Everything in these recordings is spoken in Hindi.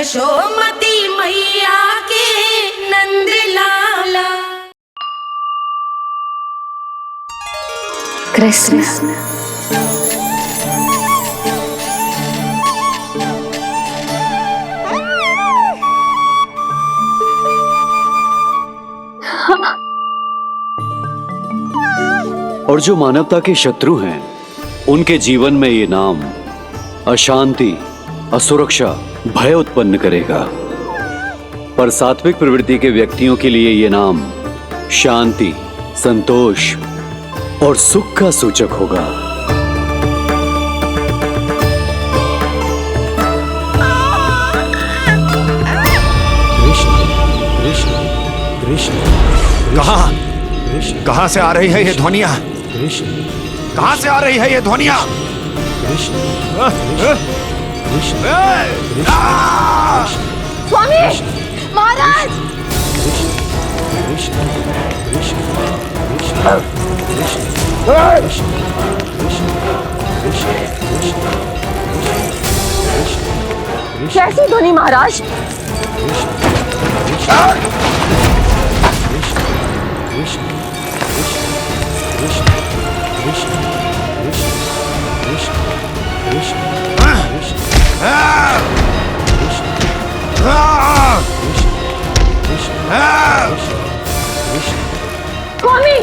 यशोमती मैया के नंद लाला। कृष्ण और जो मानवता के शत्रु हैं उनके जीवन में ये नाम अशांति, असुरक्षा, भय उत्पन्न करेगा। पर सात्विक प्रवृत्ति के व्यक्तियों के लिए ये नाम शांति, संतोष और सुख का सूचक होगा। कृष्ण कृष्ण कृष्ण कहां से आ रही है ये ध्वनियां? कृष्ण कहां से आ रही है ये ध्वनियां? कृष्ण कृष्ण स्वामी महाराज कृष्ण कृष्ण कैसी ध्वनि महाराज? स्वामी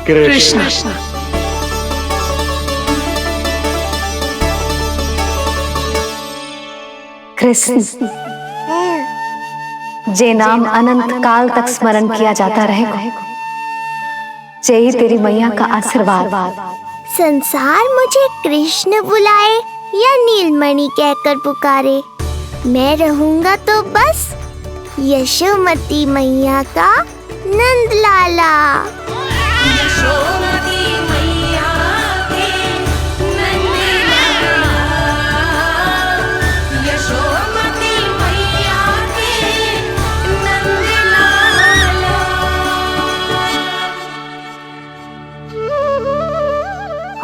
कृष्ण कृष्ण जे नाम अनंत काल तक स्मरण किया जाता रहेगा, जय ही तेरी मैया का आशीर्वाद। संसार मुझे कृष्ण बुलाए या नीलमणि कहकर पुकारे, मैं रहूंगा तो बस यशोमती मैया का नंद लाला। यशोमती मैया के नंद लाला। यशोमती मैया के नंद लाला।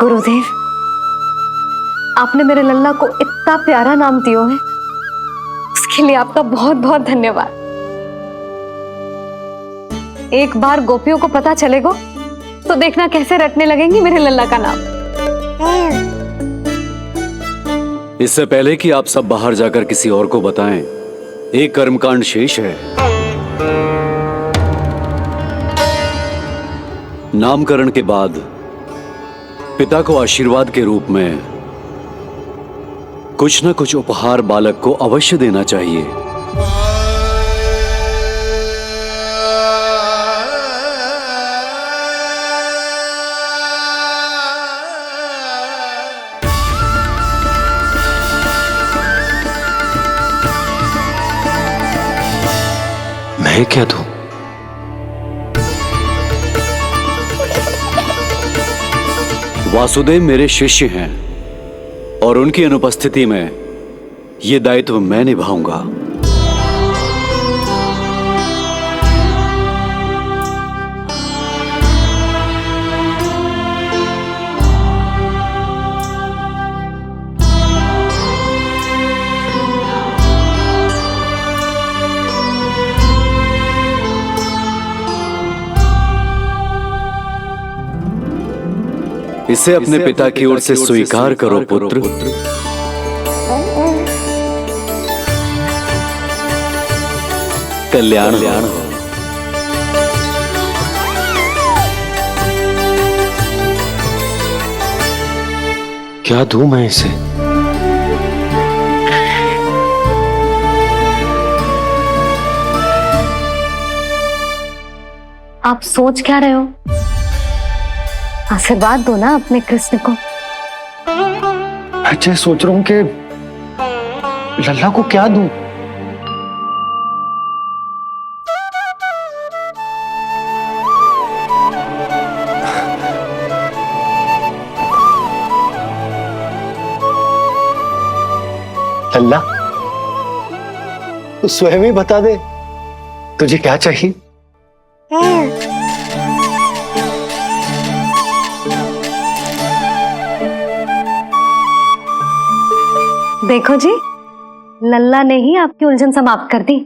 गुरुदेव, आपने मेरे लल्ला को इतना प्यारा नाम दिया है, उसके लिए आपका बहुत बहुत धन्यवाद। एक बार गोपियों को पता चलेगा तो देखना कैसे रटने लगेंगी मेरे लल्ला का नाम। इससे पहले कि आप सब बाहर जाकर किसी और को बताएं, एक कर्मकांड शेष है। नामकरण के बाद पिता को आशीर्वाद के रूप में कुछ न कुछ उपहार बालक को अवश्य देना चाहिए। मैं क्या दूं? वासुदेव मेरे शिष्य हैं और उनकी अनुपस्थिति में यह दायित्व मैं निभाऊंगा। इसे अपने पिता की ओर से स्वीकार करो पुत्र। कल्याण हो। क्या दूं मैं इसे? आप सोच क्या रहे हो? आशीर्वाद दो ना अपने कृष्ण को। अच्छा, सोच रहा हूं कि लल्ला को क्या दूं। लल्ला, तू स्वयं ही बता दे तुझे क्या चाहिए। देखो जी, लल्ला ने ही आपकी उलझन समाप्त कर दी।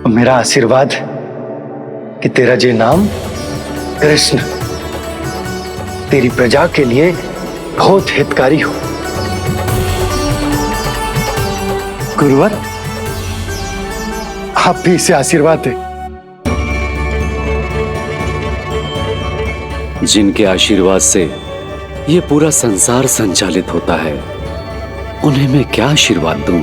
मेरा आशीर्वाद कि तेरा ये नाम कृष्ण तेरी प्रजा के लिए बहुत हितकारी हो। गुरुवर, आप भी इसे आशीर्वाद दें। जिनके आशीर्वाद से ये पूरा संसार संचालित होता है, उन्हें मैं क्या आशीर्वाद दूं?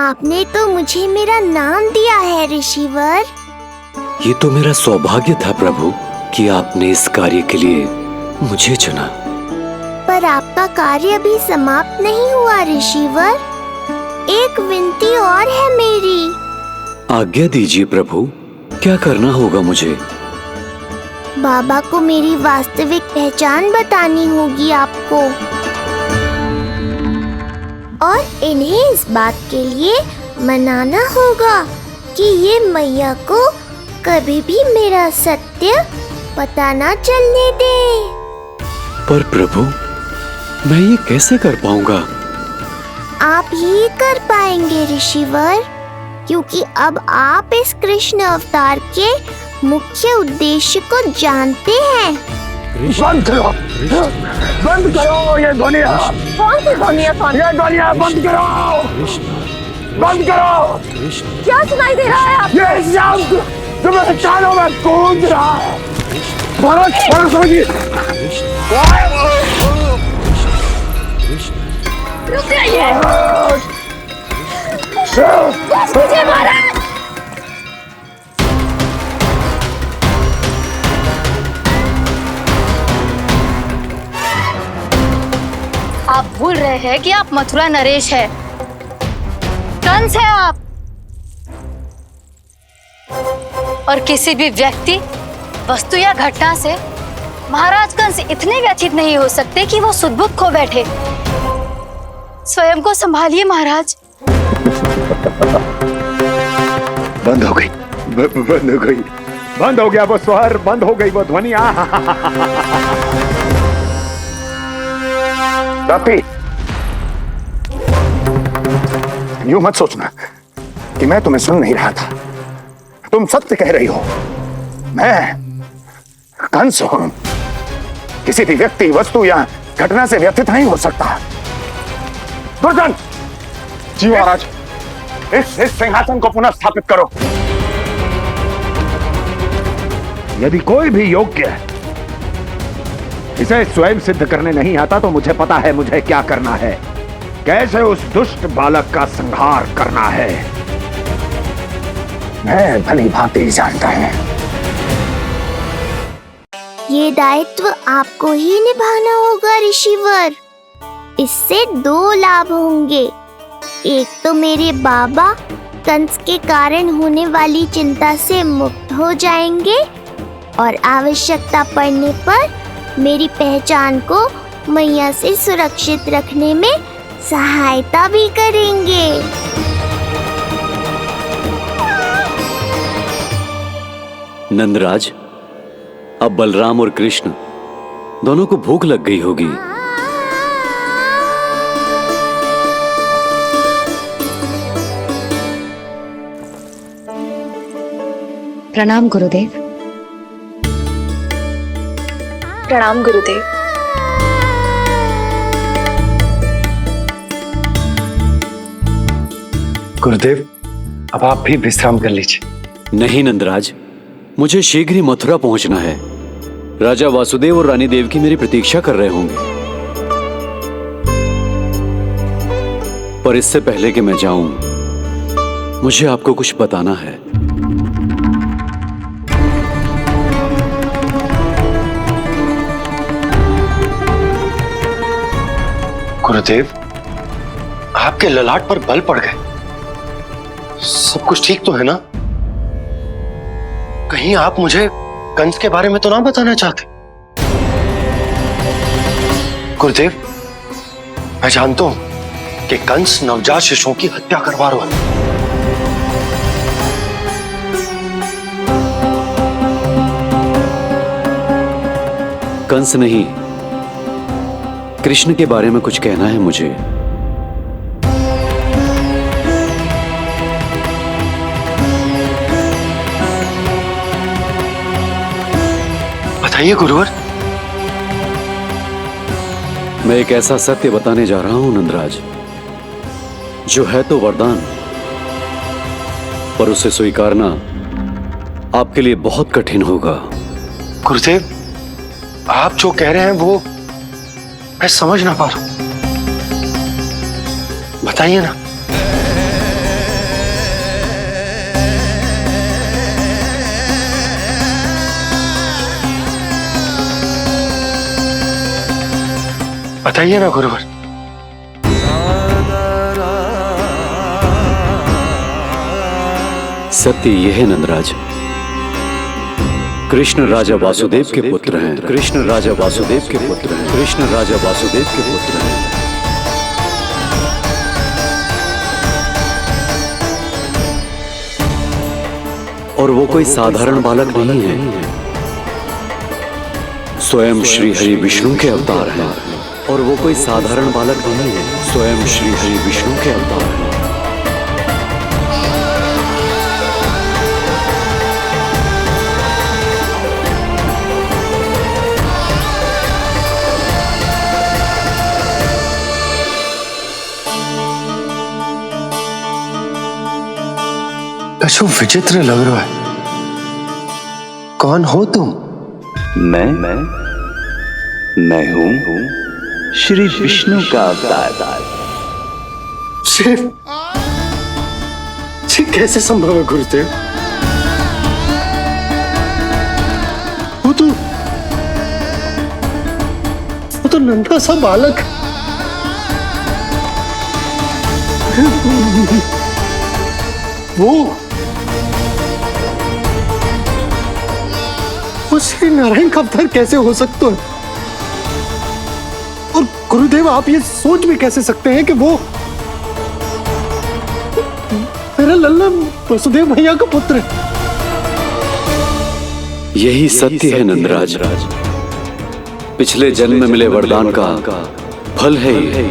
आपने तो मुझे मेरा नाम दिया है ऋषिवर। ये तो मेरा सौभाग्य था प्रभु कि आपने इस कार्य के लिए मुझे चुना। पर आपका कार्य अभी समाप्त नहीं हुआ ऋषिवर। एक विनती और है मेरी। आज्ञा दीजिए प्रभु, क्या करना होगा मुझे? बाबा को मेरी वास्तविक पहचान बतानी होगी आपको, और इन्हें इस बात के लिए मनाना होगा कि ये मैया को कभी भी मेरा सत्य पता ना चलने दे। पर प्रभु, मैं ये कैसे कर पाऊंगा? आप ही कर पाएंगे ऋषिवर, क्योंकि अब आप इस कृष्ण अवतार के मुख्य उद्देश्य को जानते हैं। बंद करो, बंद करो ये दुनिया। कौन सी दुनिया? ये दुनिया बंद करो, बंद करो। क्या सुनाई दे रहा है आप? ये शब्द तुम्हें कानों में गूंज रहा है। भरत समझिए। रुक जाइए। मुझे मारा। आप भूल रहे हैं कि आप मथुरा नरेश है, कंस है आप। और किसी भी व्यक्ति, वस्तु या घटना से महाराज कंस इतने व्यथित नहीं हो सकते कि वो सुदबुद खो बैठे। स्वयं को संभालिए महाराज। बंद हो गई, बंद हो गई, बंद हो गया वो स्वर, बंद हो गई वो ध्वनि। रापी, यूं मत सोचना कि मैं तुम्हें सुन नहीं रहा था। तुम सत्य कह रही हो। मैं कंस हूं। किसी भी व्यक्ति, वस्तु या घटना से व्यथित नहीं हो सकता। दुर्जन, जी महाराज, इस सिंहासन को पुनः स्थापित करो। यदि कोई भी योग्य इसे स्वयं सिद्ध करने नहीं आता तो मुझे पता है मुझे क्या करना है, कैसे उस दुष्ट बालक का संहार करना है। मैं भली भांति जानता हूं। ये दायित्व आपको ही निभाना होगा ऋषिवर। इससे दो लाभ होंगे। एक तो मेरे बाबा कंस के कारण होने वाली चिंता से मुक्त हो जाएंगे, और आवश्यकता पड़ने पर मेरी पहचान को मैया से सुरक्षित रखने में सहायता भी करेंगे। नंदराज, अब बलराम और कृष्ण दोनों को भूख लग गई होगी। प्रणाम गुरुदेव। प्रणाम गुरुदेव। गुरुदेव, अब आप भी विश्राम कर लीजिए। नहीं नंदराज, मुझे शीघ्र ही मथुरा पहुंचना है। राजा वासुदेव और रानी देवकी मेरी प्रतीक्षा कर रहे होंगे। पर इससे पहले कि मैं जाऊं, मुझे आपको कुछ बताना है। गुरुदेव, आपके ललाट पर बल पड़ गए। सब कुछ ठीक तो है ना? कहीं आप मुझे कंस के बारे में तो ना बताना चाहते? गुरुदेव, मैं जानता हूं कि कंस नवजात शिशुओं की हत्या करवा रहा है। कंस नहीं, कृष्ण के बारे में कुछ कहना है मुझे। बताइए गुरुवर। मैं एक ऐसा सत्य बताने जा रहा हूं नंदराज, जो है तो वरदान, पर उसे स्वीकारना आपके लिए बहुत कठिन होगा। गुरुदेव, आप जो कह रहे हैं वो मैं समझ ना पा रहा हूं। बताइए ना। बताइए ना गुरुवर। सत्य यह है नंदराज, कृष्ण राजा वासुदेव के पुत्र हैं। कृष्ण राजा वासुदेव के पुत्र हैं। कृष्ण राजा वासुदेव के पुत्र हैं। और वो कोई साधारण बालक नहीं है, स्वयं श्री हरि विष्णु के अवतार हैं। और वो कोई साधारण बालक नहीं है, स्वयं श्री हरि विष्णु के अवतार हैं। कशु विचित्र लग रहा है। कौन हो तुम? मैं हूं श्री विष्णु का अवतार। शिव, कैसे संभव है गुरुदेव? वो तो नन्हा सा बालक। वो श्री नारायण का अवतार कैसे हो सकता है? और गुरुदेव, आप ये सोच भी कैसे सकते हैं कि वो मेरा लल्ला वसुदेव भैया का पुत्र है? यही सत्य है नंदराज, पिछले जन्म में मिले वरदान का फल है ये।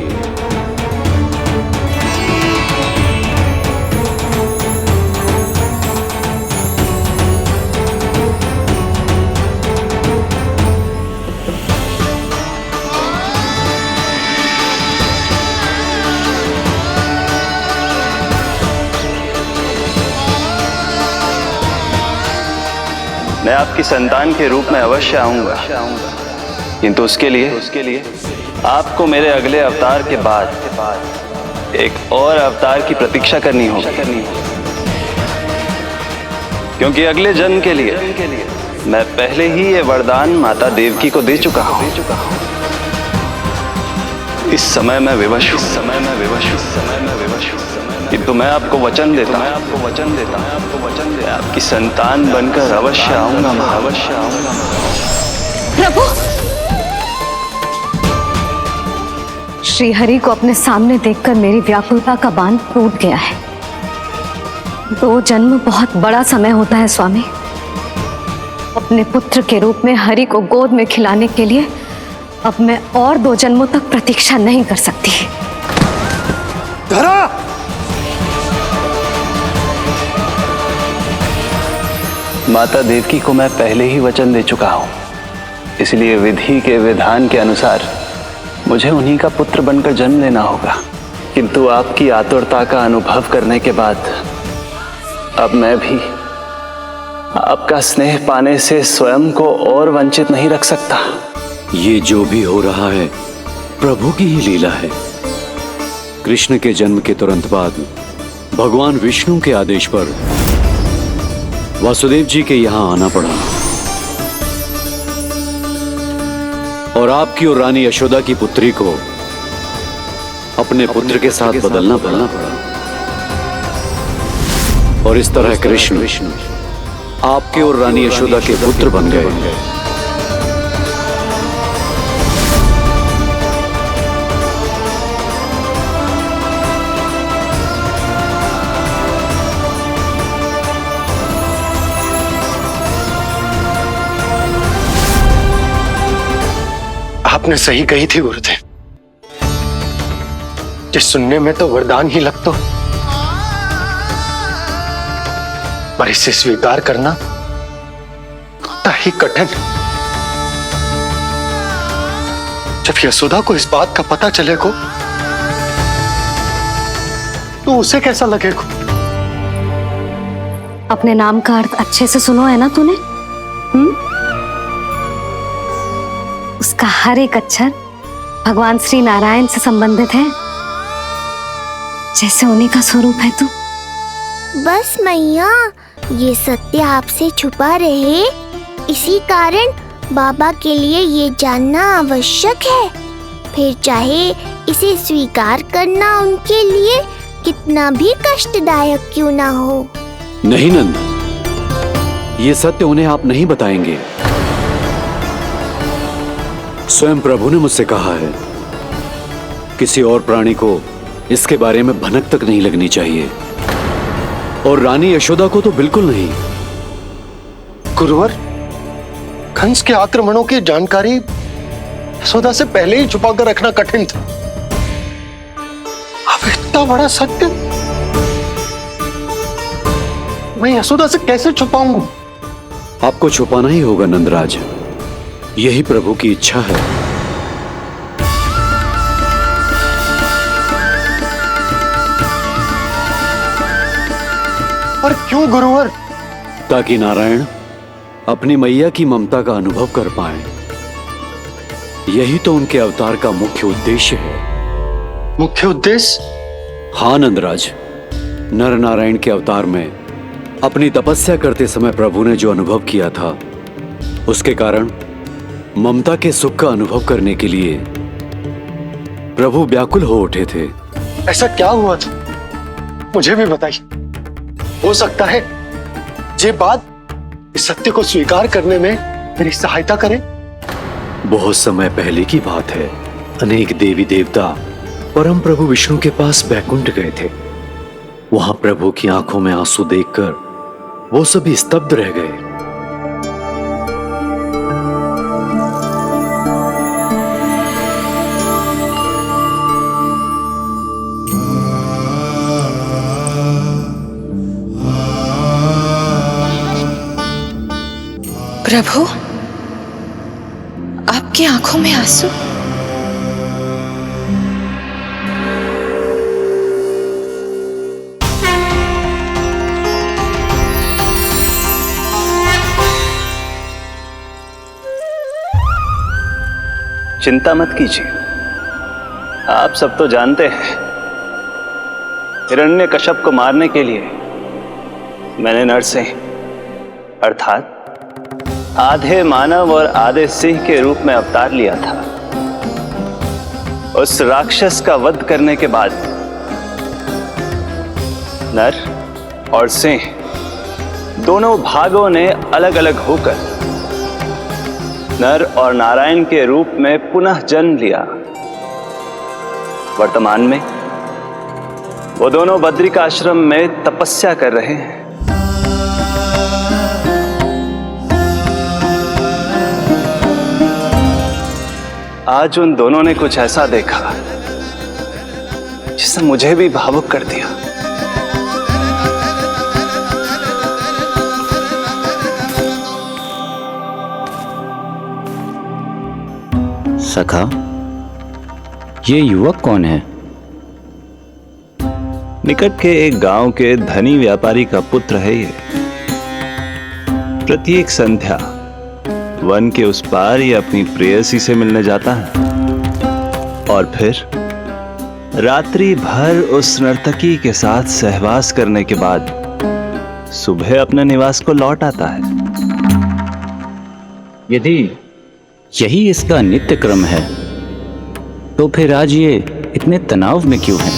मैं आपकी संतान के रूप में अवश्य आऊंगा, किंतु उसके लिए आपको मेरे अगले अवतार के बाद एक और अवतार की प्रतीक्षा करनी होगी, क्योंकि अगले जन्म के लिए मैं पहले ही ये वरदान माता देवकी को दे चुका हूं। इस समय मैं विवश हूं, किंतु मैं आपको वचन देता हूं, आपकी संतान बनकर अवश्य आऊंगा। प्रभु, श्री हरि को अपने सामने देखकर मेरी व्याकुलता का बांध टूट गया है। 2 जन्म बहुत बड़ा समय होता है स्वामी। अपने पुत्र के रूप में हरि को गोद में खिलाने के लिए अब मैं और 2 जन्मों तक प्रतीक्षा नहीं कर सकती। धरा! माता देवकी को मैं पहले ही वचन दे चुका हूं, इसलिए विधि के विधान के अनुसार मुझे उन्हीं का पुत्र बनकर जन्म लेना होगा। किंतु आपकी आतुरता का अनुभव करने के बाद अब मैं भी आपका स्नेह पाने से स्वयं को और वंचित नहीं रख सकता। ये जो भी हो रहा है प्रभु की ही लीला है। कृष्ण के जन्म के तुरंत बाद भगवान विष्णु के आदेश पर वासुदेव जी के यहां आना पड़ा और आपकी और रानी यशोदा की पुत्री को अपने पुत्र के साथ बदलना पड़ा और इस तरह कृष्ण आपके और रानी यशोदा के पुत्र बन गए। आपने सही कही थी गुरुदेव, जिस सुनने में तो वरदान ही लगता, पर इसे स्वीकार करना उतना ही कठिन। जब यशोदा को इस बात का पता चलेगा तो उसे कैसा लगेगा? अपने नाम का अर्थ अच्छे से सुनो है ना तूने? उसका हर एक अक्षर भगवान श्री नारायण से संबंधित है, जैसे उन्हीं का स्वरूप है तू। बस मैया, ये सत्य आपसे छुपा रहे, इसी कारण बाबा के लिए ये जानना आवश्यक है। फिर चाहे इसे स्वीकार करना उनके लिए कितना भी कष्टदायक क्यों ना हो। नहीं नंद, ये सत्य उन्हें आप नहीं बताएंगे। स्वयं प्रभु ने मुझसे कहा है, किसी और प्राणी को इसके बारे में भनक तक नहीं लगनी चाहिए, और रानी यशोदा को तो बिल्कुल नहीं। गुरुवर, कंस के आक्रमणों की जानकारी यशोदा से पहले ही छुपाकर रखना कठिन था। अब इतना बड़ा सत्य मैं यशोदा से कैसे छुपाऊंगा? आपको छुपाना ही होगा नंदराज, यही प्रभु की इच्छा है। पर क्यों गुरुवर? ताकि नारायण अपनी मैया की ममता का अनुभव कर पाए। यही तो उनके अवतार का मुख्य उद्देश्य है। मुख्य उद्देश्य? हाँ नंदराज, नर नारायण के अवतार में अपनी तपस्या करते समय प्रभु ने जो अनुभव किया था, उसके कारण ममता के सुख का अनुभव करने के लिए प्रभु व्याकुल हो उठे थे। ऐसा क्या हुआ था, मुझे भी बताइए। हो सकता है ये बात इस सत्य को स्वीकार करने में मेरी सहायता करे। बहुत समय पहले की बात है। अनेक देवी देवता परम प्रभु विष्णु के पास बैकुंठ गए थे। वहां प्रभु की आंखों में आंसू देखकर वो सभी स्तब्ध रह गए। प्रभु, आपकी आंखों में आंसू? चिंता मत कीजिए, आप सब तो जानते हैं, हिरण्यकश्यप को मारने के लिए मैंने नरसिंह अर्थात आधे मानव और आधे सिंह के रूप में अवतार लिया था। उस राक्षस का वध करने के बाद नर और सिंह दोनों भागों ने अलग अलग होकर नर और नारायण के रूप में पुनः जन्म लिया। वर्तमान में वो दोनों बद्रिकाश्रम में तपस्या कर रहे हैं। आज उन दोनों ने कुछ ऐसा देखा जिसने मुझे भी भावुक कर दिया। सखा, ये युवक कौन है? निकट के एक गांव के धनी व्यापारी का पुत्र है ये। प्रत्येक संध्या वन के उस पार ये अपनी प्रेयसी से मिलने जाता है और फिर रात्रि भर उस नर्तकी के साथ सहवास करने के बाद सुबह अपने निवास को लौट आता है। यदि यही इसका नित्य क्रम है तो फिर आज ये इतने तनाव में क्यों हैं?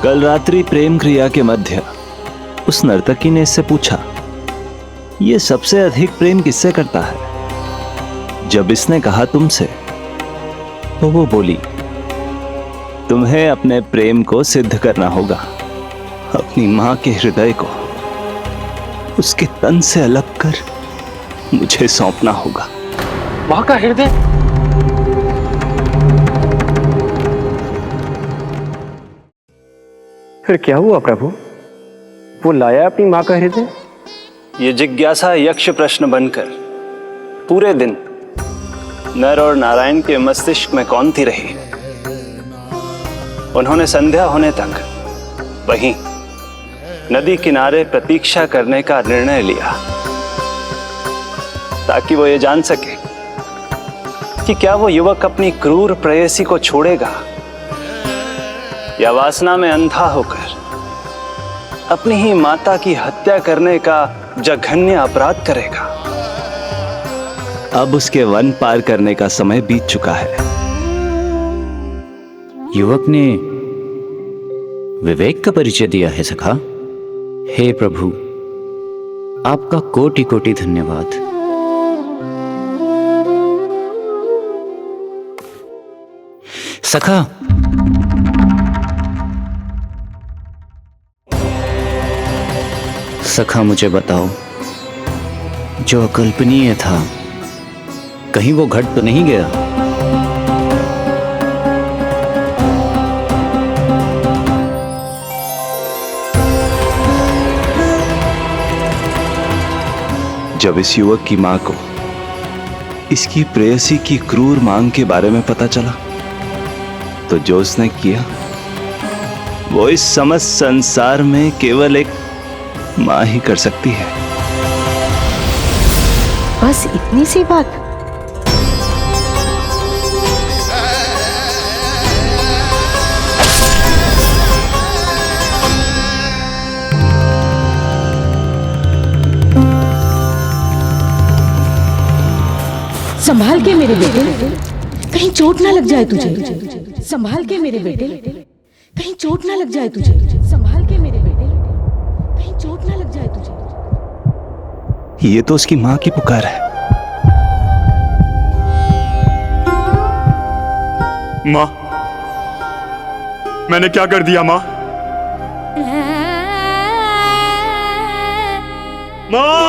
कल रात्रि प्रेम क्रिया के मध्य उस नर्तकी ने इससे पूछा, ये सबसे अधिक प्रेम किससे करता है? जब इसने कहा तुमसे, तो वो बोली, तुम्हें अपने प्रेम को सिद्ध करना होगा। अपनी मां के हृदय को उसके तन से अलग कर मुझे सौंपना होगा। मां का हृदय? फिर क्या हुआ प्रभु? वो लाया अपनी मां का हृदय? ये जिज्ञासा यक्ष प्रश्न बनकर पूरे दिन नर और नारायण के मस्तिष्क में कौंधती रही। उन्होंने संध्या होने तक वहीं नदी किनारे प्रतीक्षा करने का निर्णय लिया, ताकि वो ये जान सके कि क्या वो युवक अपनी क्रूर प्रेयसी को छोड़ेगा या वासना में अंधा होकर अपनी ही माता की हत्या करने का जघन्य अपराध करेगा। अब उसके वन पार करने का समय बीत चुका है। युवक ने विवेक का परिचय दिया है सखा। हे प्रभु, आपका कोटि कोटि धन्यवाद। सखा, सखा मुझे बताओ, जो अकल्पनीय था कहीं वो घट तो नहीं गया? जब इस युवक की मां को इसकी प्रेयसी की क्रूर मांग के बारे में पता चला, तो जो उसने किया वो इस समस्त संसार में केवल एक मां ही कर सकती है। बस इतनी सी बात? संभाल के मेरे बेटे, कहीं चोट ना लग जाए तुझे। संभाल के मेरे बेटे, कहीं चोट ना लग जाए तुझे। संभाल के मेरे बेटे, कहीं चोट ना लग जाए तुझे। ये तो उसकी मां की पुकार है। मां, मैंने क्या कर दिया मां? मां!